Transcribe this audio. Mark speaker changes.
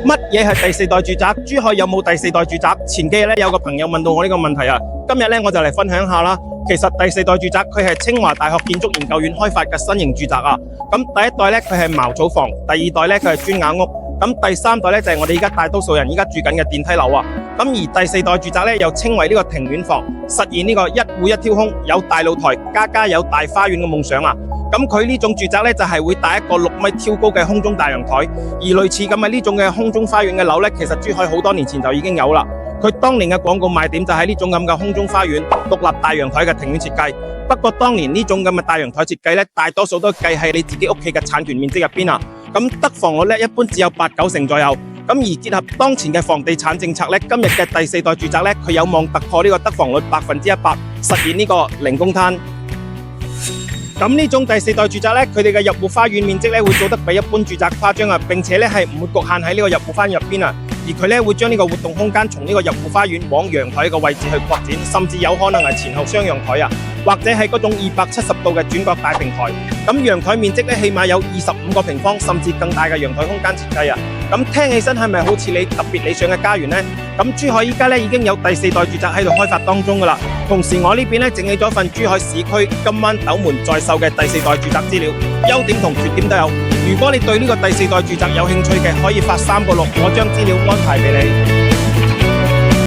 Speaker 1: 乜嘢係第四代住宅？珠海有冇第四代住宅？前幾日咧有個朋友問到我呢個問題啊，今日咧我就嚟分享下啦。其實第四代住宅佢係清華大學建築研究院開發嘅新型住宅啊。咁第一代咧佢係茅草房，第二代咧佢係磚瓦屋，咁第三代咧就係我哋而家大多數人而家住緊嘅電梯樓啊。咁而第四代住宅咧又稱為呢個庭院房，實現呢個一戶一挑空，有大露台，家有大花園嘅夢想啊。咁佢呢種住宅咧就係會帶一個6米挑高嘅空中大陽台，而類似咁嘅呢種嘅空中花園嘅樓咧，其實珠海好多年前就已經有啦。佢當年嘅廣告賣點就係呢種咁嘅空中花園、獨立大陽台嘅庭院設計。不過當年呢種咁嘅大陽台設計咧，大多數都計喺你自己屋企嘅產權面積入邊啊。咁得房率咧一般只有8-9成左右。咁而結合當前嘅房地產政策咧，今日嘅第四代住宅咧，佢有望突破呢個得房率100%，實現呢個零公攤。咁呢種第四代住宅咧，佢哋嘅入戶花園面積咧會做得比一般住宅誇張啊，並且咧係唔會局限喺呢個入戶花園入邊啊，而佢咧會將呢個活動空間從呢個入戶花園往陽台嘅位置去擴展，甚至有可能係前後雙陽台啊，或者係嗰種270度嘅轉角大平台。咁陽台面積咧起碼有25個平方，甚至更大嘅陽台空間設計啊。咁聽起身係咪好似你特別理想嘅家園呢？咁珠海依家咧已經有第四代住宅喺度開發當中噶啦。同時我呢邊咧整理咗份珠海市區今晚斗門在售嘅第四代住宅資料，優點同缺點都有。如果你對呢個第四代住宅有興趣嘅，可以發3個6，我將資料安排俾你。